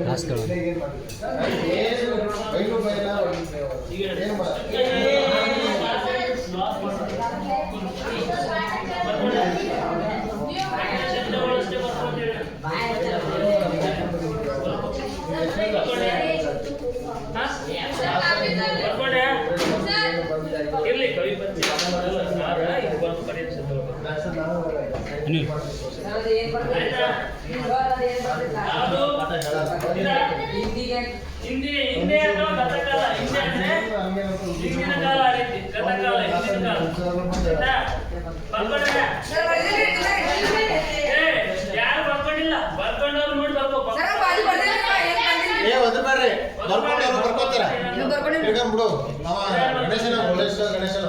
ಕ್ಲಾಸ್ಗಳು ಇರ್ಲಿ ಕವಿ ಪಂಚ ಅನಿಲ್ ಹಿಂದೆ ಅಥವಾ ಗತಕಾಲ ಹಿಂದೆ ಅಂದ್ರೆ ಹಿಂದಿನ ಕಾಲ ಆಗೈತಿ ಗತಕಾಲ ಹಿಂದಿನ ಕಾಲ ಬರ್ಕೊಂಡ್ರೆ ಯಾರು ಬರ್ಕೊಂಡಿಲ್ಲ ಬರ್ಕೊಂಡವ್ರು ನೋಡಿ ಬರ್ಬೇಕು ಬರ್ಕೋತಾರ ಬಿಡು ಗಣೇಶನ ಗಣೇಶನ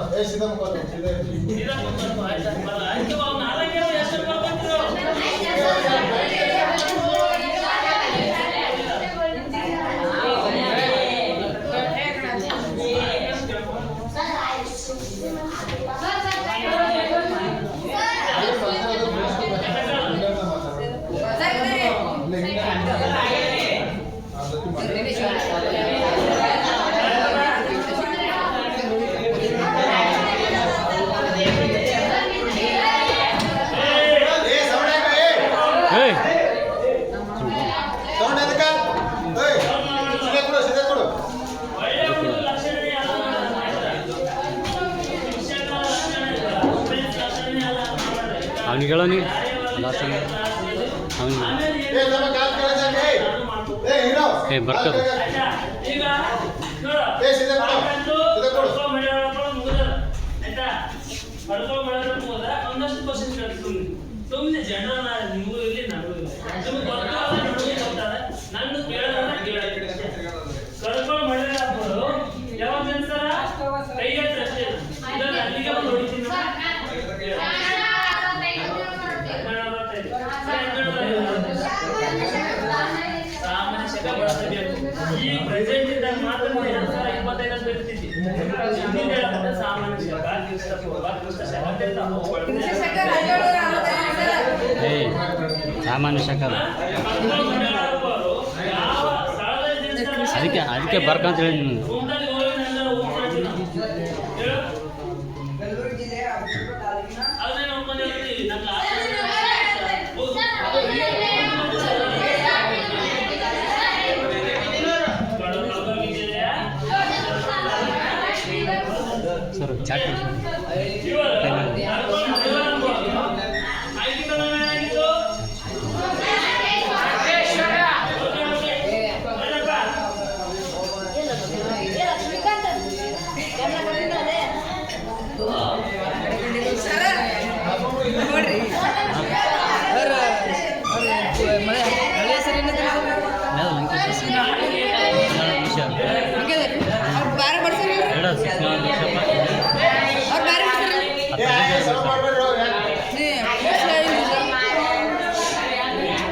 Hey! ಅವ್ನಿಗೆ ಹೇಳೋ ನೀ ಲಾಸ್ಟ್ ಅವ್ನಿಗೆ ಏ ನಮ್ಮ ಕಾಲ್ ಕೆಳಗೆ ಏ ಹೀರೋ ಏ ಬರ್ತದೆ ಆಯ್ತಾ? ಈಗ ನೋಡು. ಏ ಸೀದಾ ಕೊಡು. ಪಾಠಂತೂ ಸೀದಾ ಕೊಡು. ಪಡ್ಕೊ ಮಾಡ್ಯಾರಪ್ಪ ಮುಗಿದದ. ಆಯ್ತಾ? ಪಡ್ಕೊ ಮಾಡ್ಯಾರ ಮುಗಿದ ಒಂದಷ್ಟು ಕ್ವಶನ್ ಕೇಳ್ತೀನಿ ಸುಮ್ಮನೆ ಜನರಲ್ ನಿಮಗೂ ಇರಲಿ ನನಗೂ ಇರಲಿ ನಿಮ್ಗೆ ಗೊತ್ತಾಗ ನನಗೂ ಗೊತ್ತಾಗ ನಂದು ಕೇಳೋದಂದ್ರೆ ಕೇಳಕ್ಕೆ ಕಳ್ಕೊಂಡು ಮಾಡಿದ್ರೆ ಹಾಕೋದು ಯಾವಾಗ ಅನ್ಸಾರ ಕೈ ಹತ್ರ ಅಷ್ಟೇ ಇದನ್ನ ಅಲ್ಲಿಗೆ ಬಂದು ಹೊಡಿತೀನಿ ಸಾಮಾನ್ಯ ಶಕ ಬಳಸಬೇಕು ಈ ಪ್ರೆಸೆಂಟ್ ಇದ್ದಾಗ ಮಾತ್ರ 2025 ಬರ್ತಿದ್ವಿ ಹಿಂದಿನ ಹೇಳಕ್ಕೆ ಸಾಮಾನ್ಯ ಶಕ ಕ್ರಿಸ್ತ ಪೂರ್ವ ಕ್ರಿಸ್ತ ಶಕ ಅಂತ ಅವುಗಳು ಏ ಸಾಮಾನ್ಯ ಶಕದ ಅದಕ್ಕೆ ಬರ್ಕಂತ ಹೇಳಿ ನಿಮ್ಗೆ ಸರ್ ಚಾಟ್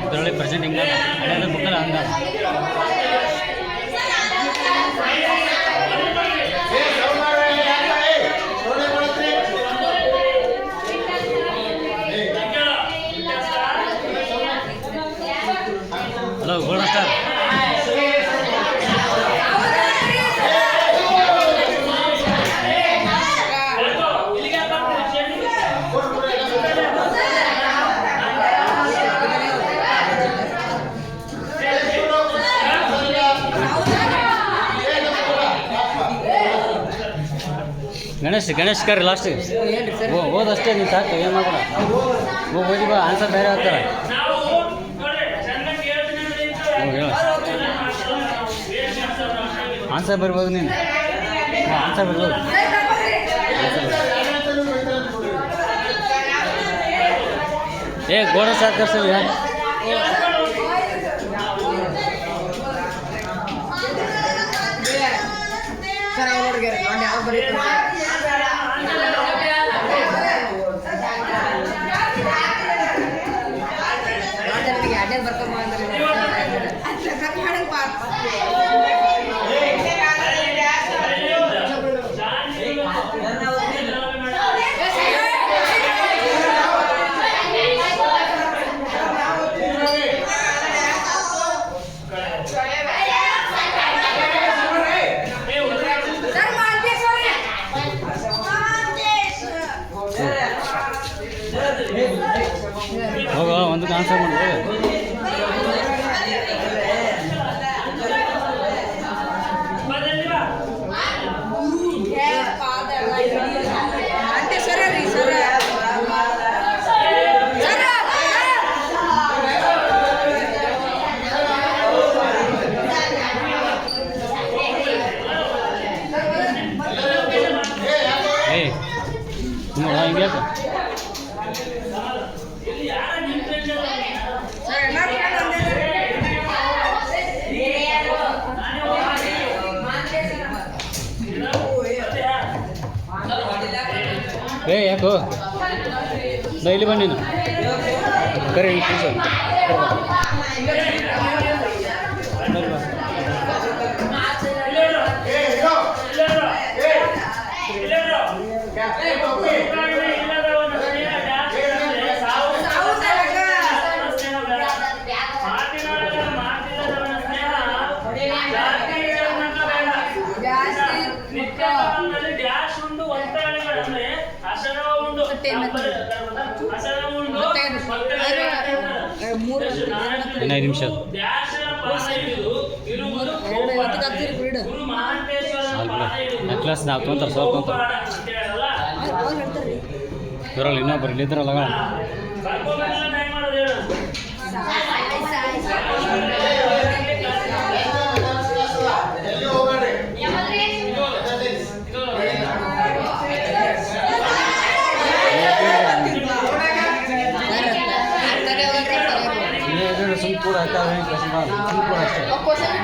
ಇದರೊಳಗೆ ಪ್ರೆಸೆಂಟ್ ಹಿಂಗೆ ಹಳೆಯದ ಬುಕ್ಕಲ್ಲ ಹಂಗ hello gold star Ganesh curry ಲಾಸ್ಟಿಗೆ ಓದಷ್ಟೇ ನೀನು ಸಾಕು ಏನು ಮಾಡೋಣ ಓದಿ ಬಾ ಆನ್ಸರ್ ಬೇರೆ ಆಗ್ತಾರೆ ಆನ್ಸರ್ ಬರ್ಬೋದು ನೀನು ಆನ್ಸರ್ ಬರ್ಬೋದು ಏ ಗೋಡ ಸಾಕು ಕರ್ಸಲ್ಲ ಯಾಕೆ ಹೋಗ ಒಂದಕ್ಕೆ ಆನ್ಸರ್ ಮಾಡ್ಬೋದು ಏ ನಿಮ್ಮ ಹಿಂಗೆ ಏ ಯಾಕೋ ಡೈಲಿ ಬನ್ನಿನು ಕರೆ ಪ್ಲೀಸ್ ಇನ್ನು 5 ನಿಮಿಷ ನೆಕ್ಲೆಸ್ ನಾವು ತೊಗೊಂತಾರೆ ಸ್ವಲ್ಪ ತೊಗೊಂತಾರೆ ಇವರಲ್ಲಿ ಇನ್ನೊಬ್ಬರು ಇಲ್ಲಿದ್ರಲ್ಲ ಕರ್ಕೊಂಡ್ಬಂದಿಲ್ಲ ನಾ ಹೆಂಗ್ ಮಾಡೋದು ಹೇಳು? ಎಲ್ಲಿ ಹೋಗ್ಬೇಡ್ರಿ ಇದು ಸುಮ್ ಕೂಡ ಸುಮ್ ಕೂಡ ಅಷ್ಟೇ ಕ್ವಶನ್